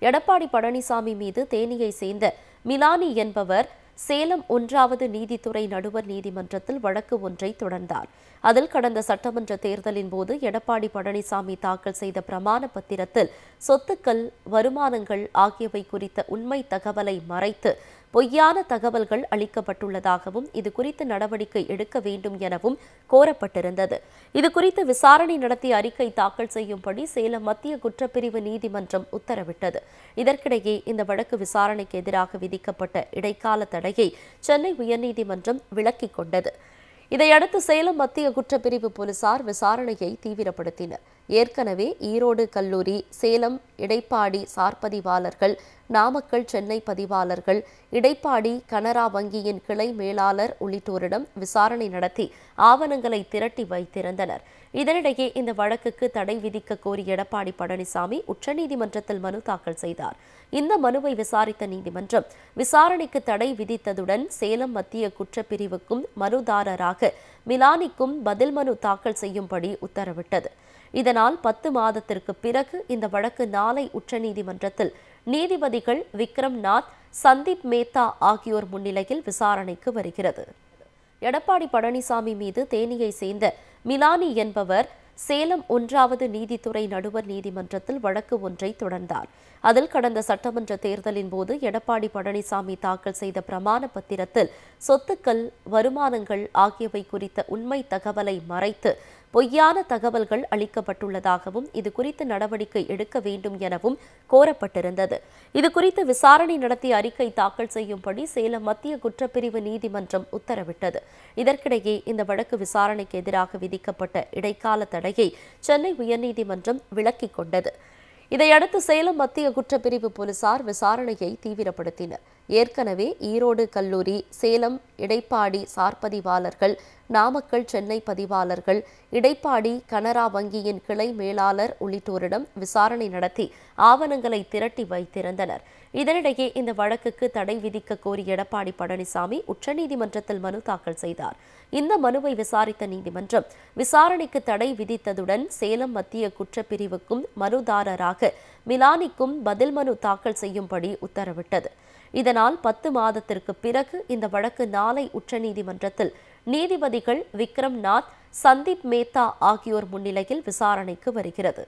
எடப்பாடி பழனிசாமி மீது தேனியை சேர்ந்த மிலானி என்பவர் சேலம் 1வது நீதித்துறை நடுவர் நீதிமன்றத்தில் வழக்கு ஒன்றை தொடர்ந்தார். அதில் கடந்த சட்டமன்ற தேர்தலின் போது எடப்பாடி பழனிசாமி தாக்கல் செய்த பிரமாண பத்திரத்தில் சொத்துக்கள், வருமானங்கள் ஆகியவை குறித்த உண்மை தகவலை மறைத்து பொய்யான தகவல்கள் அளிக்கப்பட்டுள்ளதாகவும் இதுகுறித்து நடவடிக்கை எடுக்க வேண்டும் எனவும் கோரப்பட்டிருந்தது. இதுகுறித்து விசாரணை நடத்தி அறிக்கை தாக்கல் செய்யும்படி சேலம் மத்திய குற்றப்பிரிவு நீதிமன்றம் உத்தரவிட்டது. இதற்கிடையே இந்த வழக்கு விசாரணைக்கு எதிராக விதிக்கப்பட்ட இடைக்கால தடையை சென்னை உயர்நீதிமன்றம் விலக்கிக் கொண்டது. இதையடுத்து சேலம் மத்திய குற்றப்பிரிவு போலீசார் விசாரணையை தீவிரப்படுத்தினர். ஏற்கனவே ஈரோடு கல்லூரி, சேலம் இடைப்பாடி சார்பதிவாளர்கள், நாமக்கல் சென்னை பதிவாளர்கள், இடைப்பாடி கனரா வங்கியின் கிளை மேலாளர் உள்ளிட்டோரிடம் விசாரணை நடத்தி ஆவணங்களை திரட்டி வைத்திருந்தனர். இதனிடையே இந்த வழக்குக்கு தடை விதிக்க கோரி எடப்பாடி பழனிசாமி உச்சநீதிமன்றத்தில் மனு தாக்கல் செய்தார். இந்த மனுவை விசாரித்த நீதிமன்றம் விசாரணைக்கு தடை விதித்ததுடன் சேலம் மத்திய குற்றப்பிரிவுக்கும் மனுதாரராக மிலானிக்கும் பதில் மனு தாக்கல் செய்யும்படி உத்தரவிட்டது. இதனால் 10 மாதத்திற்கு பிறகு இந்த வழக்கு நாளை உச்சநீதிமன்றத்தில் நீதிபதிகள் விக்ரம் நாத், சந்தீப் மேத்தா ஆகியோர் முன்னிலையில் விசாரணைக்கு வருகிறது. எடப்பாடி பழனிசாமி மீது தேனியை சேர்ந்த மிலானி என்பவர் சேலம் 1வது நீதித்துறை நடுவர் நீதிமன்றத்தில் வழக்கு ஒன்றை தொடர்ந்தார். அதில் கடந்த சட்டமன்ற தேர்தலின் போது எடப்பாடி பழனிசாமி தாக்கல் செய்த பிரமாண பத்திரத்தில் சொத்துக்கள், வருமானங்கள் ஆகியவை குறித்த உண்மை தகவலை மறைத்து பொய்யான தகவல்கள் அளிக்கப்பட்டுள்ளதாகவும் இதுகுறித்து நடவடிக்கை எடுக்க வேண்டும் எனவும் கோரப்பட்டிருந்தது. இதுகுறித்து விசாரணை நடத்தி அறிக்கை தாக்கல் செய்யும்படி சேலம் மத்திய குற்றப்பிரிவு நீதிமன்றம் உத்தரவிட்டது. இதற்கிடையே இந்த வழக்கு விசாரணைக்கு எதிராக விதிக்கப்பட்ட இடைக்கால தடையை சென்னை உயர்நீதிமன்றம் விலக்கிக் கொண்டது. இதையடுத்து சேலம் மத்திய குற்றப்பிரிவு போலீசார் விசாரணையை தீவிரப்படுத்தினர். ஏற்கனவே ஈரோடு கல்லூரி, சேலம் இடைப்பாடி சார்பதிவாளர்கள், நாமக்கல் சென்னை பதிவாளர்கள், இடைப்பாடி கனரா வங்கியின் கிளை மேலாளர் உள்ளிட்டோரிடம் விசாரணை நடத்தி ஆவணங்களை திரட்டி வைத்திருந்தனர். இதனிடையே இந்த வழக்குக்கு தடை விதிக்க கோரி எடப்பாடி பழனிசாமி உச்சநீதிமன்றத்தில் மனு தாக்கல் செய்தார். இந்த மனுவை விசாரித்த நீதிமன்றம் விசாரணைக்கு தடை விதித்ததுடன் சேலம் மத்திய குற்றப்பிரிவுக்கும் மனுதாரராக மிலானிக்கும் பதில் மனு தாக்கல் செய்யும்படி உத்தரவிட்டது. இதனால் 10 மாதத்திற்கு பிறகு இந்த வழக்கு நாளை உச்சநீதிமன்றத்தில் நீதிபதிகள் விக்ரம் நாத், சந்தீப் மேத்தா ஆகியோர் முன்னிலையில் விசாரணைக்கு வருகிறது.